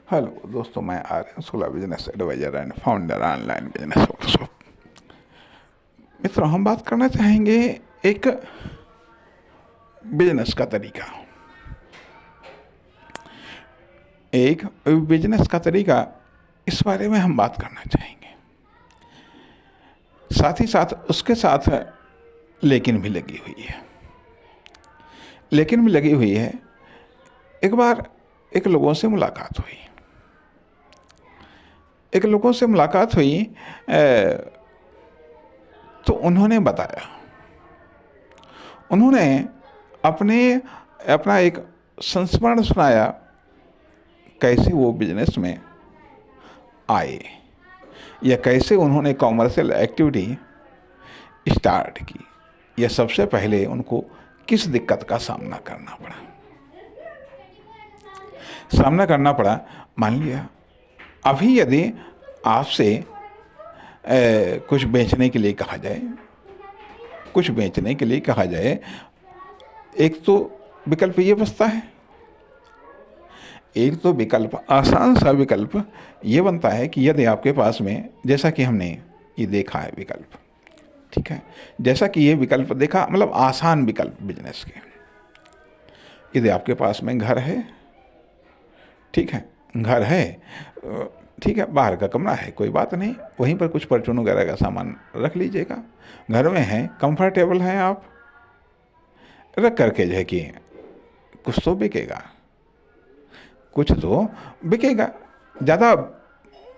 Hello दोस्तों, मैं Aryan Sola, business adviser and founder online business workshop. मित्रों, हम बात करना चाहेंगे एक बिजनेस का तरीका। एक बिजनेस का तरीका, इस बारे में हम बात करना चाहेंगे। साथ ही साथ उसके साथ लेकिन भी लगी हुई है। लेकिन भी लगी हुई है। एक बार एक लोगों से मुलाकात हुई। तो उन्होंने बताया, उन्होंने अपने अपना एक संस्मरण सुनाया, कैसे वो बिजनेस में आए या कैसे उन्होंने कॉमर्शियल एक्टिविटी स्टार्ट की, या सबसे पहले उनको किस दिक्कत का सामना करना पड़ा। मान लिया अभी यदि आपसे कुछ बेचने के लिए कहा जाए, एक तो विकल्प ये बचता है, एक तो विकल्प, आसान सा विकल्प ये बनता है कि यदि आपके पास में, जैसा कि हमने ये देखा है विकल्प, ठीक है, जैसा कि ये विकल्प देखा, मतलब आसान विकल्प बिजनेस के। यदि आपके पास में घर है, ठीक है, ठीक है, बाहर का कमरा है, कोई बात नहीं, वहीं पर कुछ परचून वगैरह का सामान रख लीजिएगा। घर में है, कंफर्टेबल हैं आप, रख करके जो है कि कुछ तो बिकेगा। ज़्यादा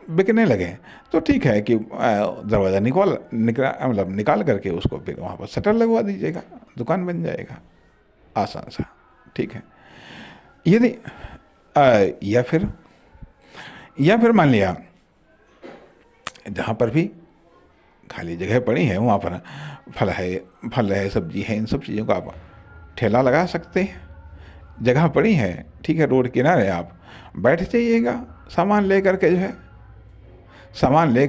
बिकने लगे तो ठीक है कि दरवाज़ा निकाल करके उसको फिर वहाँ पर शटर लगवा दीजिएगा, दुकान बन जाएगा, आसान सा, ठीक है। यदि या फिर मान लिया जहाँ पर भी खाली जगह पड़ी है वहाँ पर फल है, सब्जी है, इन सब चीज़ों का आप ठेला लगा सकते हैं। जगह पड़ी है, ठीक है, रोड किनारे आप बैठ जाइएगा, सामान ले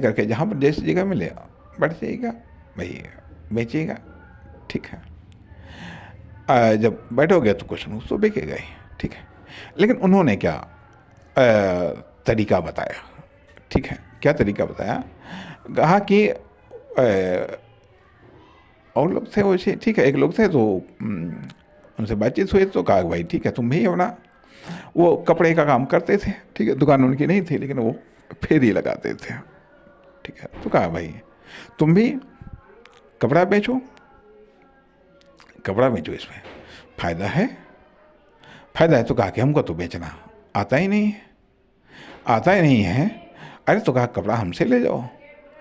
करके जहाँ पर जैसी जगह मिले बैठ जाइएगा, भाई बेचिएगा, ठीक है। जब बैठोगे तो कुछ न तो बिकेगा ही, ठीक है। लेकिन उन्होंने क्या तरीका बताया, ठीक है, क्या तरीका बताया, कहा कि और लोग थे वैसे, ठीक है, एक लोग थे तो उनसे बातचीत हुई तो कहा भाई ठीक है, तुम भी अपना, वो कपड़े का काम करते थे, ठीक है, दुकान उनकी नहीं थी लेकिन वो फेरी लगाते थे, ठीक है। तो कहा भाई तुम भी कपड़ा बेचो, इसमें फ़ायदा है। तो कहा कि हमको तो बेचना आता ही नहीं है। अरे तो कहा कपड़ा हमसे ले जाओ,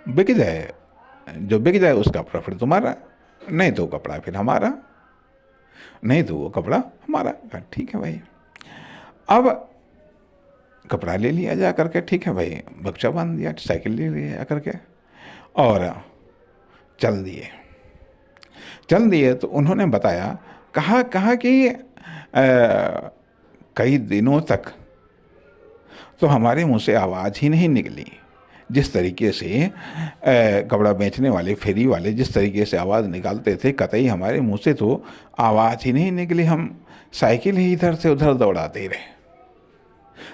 बिक जाए, जो बिक जाए उसका प्रॉफिट तुम्हारा, नहीं तो कपड़ा फिर हमारा, नहीं तो वो कपड़ा हमारा। कहा ठीक है भाई। अब कपड़ा ले लिया जा करके, ठीक है भाई, बक्सा बांध दिया, साइकिल ले लिया जा करके और चल दिए। तो उन्होंने बताया, कहा कि कई दिनों तक तो हमारे मुंह से आवाज़ ही नहीं निकली। जिस तरीके से कपड़ा बेचने वाले, फेरी वाले जिस तरीके से आवाज़ निकालते थे, कतई हमारे मुंह से तो आवाज़ ही नहीं निकली। हम साइकिल ही इधर से उधर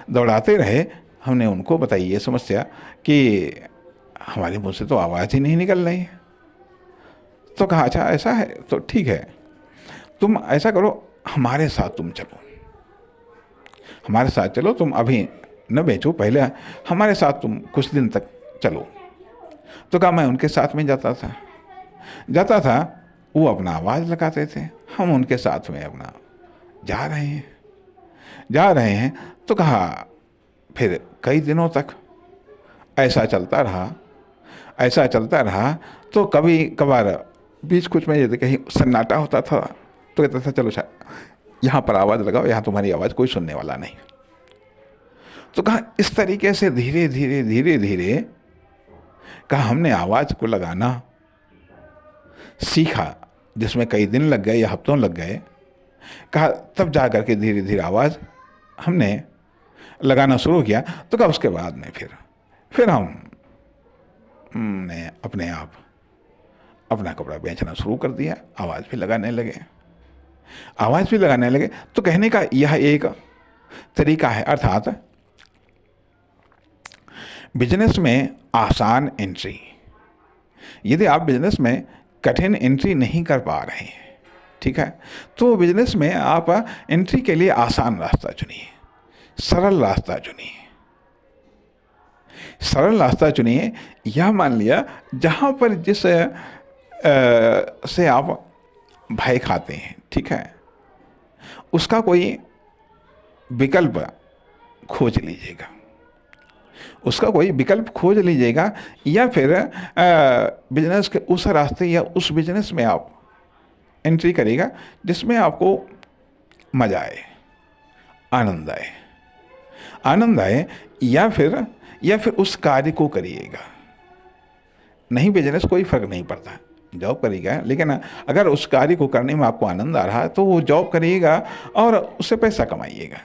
दौड़ाते रहे। हमने उनको बताई ये समस्या कि हमारे मुंह से तो आवाज़ ही नहीं निकल रही है। तो कहा अच्छा ऐसा है तो ठीक है, तुम ऐसा करो, हमारे साथ चलो, तुम अभी न बेचो, पहले हमारे साथ तुम कुछ दिन तक चलो। तो कहा मैं उनके साथ में जाता था, वो अपना आवाज़ लगाते थे, हम उनके साथ में अपना जा रहे हैं। तो कहा फिर कई दिनों तक ऐसा चलता रहा। तो कभी कभार बीच कुछ में यदि कहीं सन्नाटा होता था तो कहता था चलो यहाँ पर आवाज़ लगाओ, यहाँ तुम्हारी आवाज़ कोई सुनने वाला नहीं। तो कहा इस तरीके से धीरे धीरे कहा हमने आवाज़ को लगाना सीखा, जिसमें कई दिन लग गए या हफ्तों लग गए। कहा तब जा करके धीरे धीरे आवाज़ हमने लगाना शुरू किया। तो कहा उसके बाद में फिर हमने अपने आप अपना कपड़ा बेचना शुरू कर दिया, आवाज़ भी लगाने लगे। तो कहने का यह एक तरीका है, अर्थात बिजनेस में आसान एंट्री। यदि आप बिजनेस में कठिन एंट्री नहीं कर पा रहे हैं, ठीक है, तो बिजनेस में आप एंट्री के लिए आसान रास्ता चुनिए, सरल रास्ता चुनिए। सरल रास्ता चुनिए, यह मान लिया जहाँ पर जिस से आप भय खाते हैं, ठीक है, उसका कोई विकल्प खोज लीजिएगा, उसका कोई विकल्प खोज लीजिएगा, या फिर बिजनेस के उस रास्ते या उस बिजनेस में आप एंट्री करेगा जिसमें आपको मज़ा आए, आनंद आए, आनंद आए, या फिर उस कार्य को करिएगा। नहीं बिजनेस कोई फ़र्क नहीं पड़ता, जॉब करिएगा, लेकिन अगर उस कार्य को करने में आपको आनंद आ रहा है तो वो जॉब करिएगा और उससे पैसा कमाइएगा,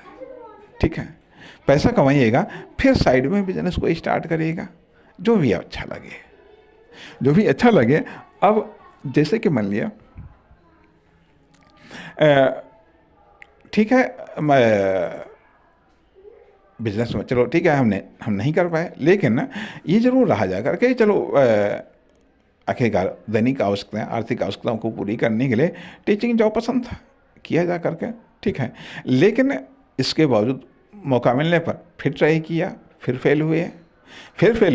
ठीक है, पैसा कमाइएगा, फिर साइड में बिजनेस को स्टार्ट करिएगा, जो भी अच्छा लगे, जो भी अच्छा लगे। अब जैसे कि मान लिया ठीक है, बिजनेस में चलो ठीक है, हम नहीं कर पाए, लेकिन ये जरूर रहा जा करके चलो आखिरकार दैनिक आवश्यकताएं, आर्थिक आवश्यकताओं को पूरी करने के लिए टीचिंग जॉब पसंद था, किया जा करके, ठीक है, लेकिन इसके बावजूद मौका मिलने पर फिर ट्राई किया, फिर फेल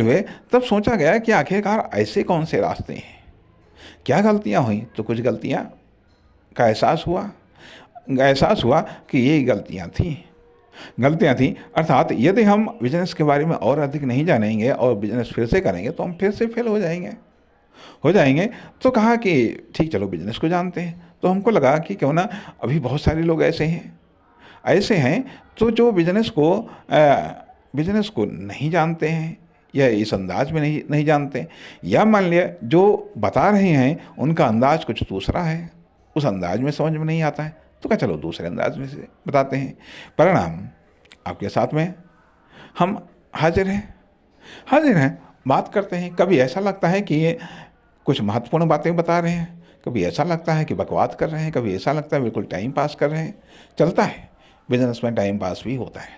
हुए, तब सोचा गया कि आखिरकार ऐसे कौन से रास्ते हैं, क्या गलतियां हुई, तो कुछ गलतियां का एहसास हुआ कि ये गलतियां थी। अर्थात यदि हम बिजनेस के बारे में और अधिक नहीं जानेंगे और बिजनेस फिर से करेंगे तो हम फिर से फेल हो जाएंगे। तो कहा कि ठीक, चलो बिजनेस को जानते हैं। तो हमको लगा कि क्यों ना अभी बहुत सारे लोग ऐसे हैं तो जो बिजनेस को नहीं जानते हैं या इस अंदाज में नहीं जानते, या मान लिया जो बता रहे हैं उनका अंदाज कुछ दूसरा है, उस अंदाज में समझ में नहीं आता है, तो क्या चलो दूसरे अंदाज में से बताते हैं। परिणाम आपके साथ में हम हाजिर हैं, बात करते हैं। कभी ऐसा लगता है कि ये कुछ महत्वपूर्ण बातें बता रहे हैं, कभी ऐसा लगता है कि बकवास कर रहे हैं, कभी ऐसा लगता है बिल्कुल टाइम पास कर रहे हैं। चलता है, बिजनेस में टाइम पास भी होता है।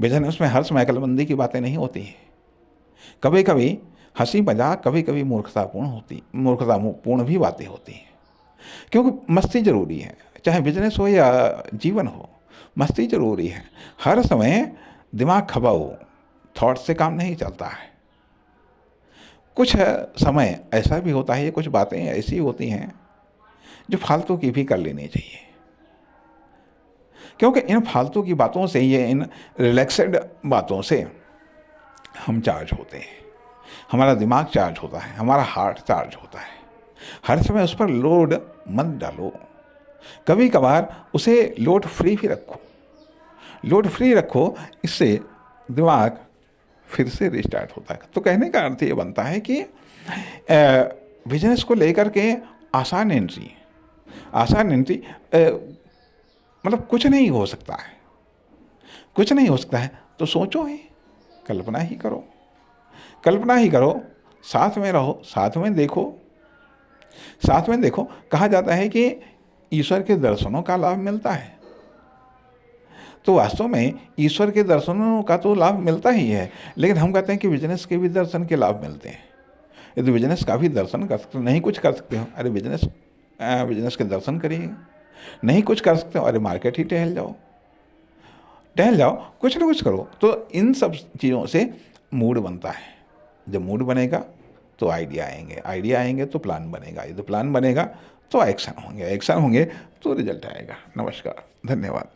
बिजनेस में हर समय अकलमंदी की बातें नहीं होती हैं, कभी कभी हंसी मजाक, कभी कभी मूर्खतापूर्ण भी बातें होती हैं, क्योंकि मस्ती ज़रूरी है, चाहे बिजनेस हो या जीवन हो, मस्ती ज़रूरी है। हर समय दिमाग खपा हो, थॉट से काम नहीं चलता है। कुछ समय ऐसा भी होता है, कुछ बातें ऐसी होती हैं जो फालतू की भी कर लेनी चाहिए, क्योंकि इन फालतू की बातों से, ये इन रिलैक्सेड बातों से हम चार्ज होते हैं, हमारा दिमाग चार्ज होता है, हमारा हार्ट चार्ज होता है। हर समय उस पर लोड मत डालो, कभी कभार उसे लोड फ्री भी रखो, इससे दिमाग फिर से रिस्टार्ट होता है। तो कहने का अर्थ ये बनता है कि बिजनेस को लेकर के आसान एंट्री मतलब कुछ नहीं हो सकता है, तो सोचो ही, कल्पना ही करो, साथ में रहो, साथ में देखो। कहा जाता है कि ईश्वर के दर्शनों का लाभ मिलता है, तो वास्तव में ईश्वर के दर्शनों का तो लाभ मिलता ही है, लेकिन हम कहते हैं कि बिजनेस के भी दर्शन के लाभ मिलते हैं। यदि बिजनेस का भी दर्शन कर सकते हो, नहीं कुछ कर सकते हो, अरे बिजनेस के दर्शन करिए। नहीं कुछ कर सकते हो, अरे मार्केट ही टहल जाओ, कुछ ना कुछ करो। तो इन सब चीज़ों से मूड बनता है। जब मूड बनेगा तो आइडिया आएंगे तो प्लान बनेगा, यदि प्लान बनेगा तो एक्शन होंगे तो रिजल्ट आएगा। नमस्कार, धन्यवाद।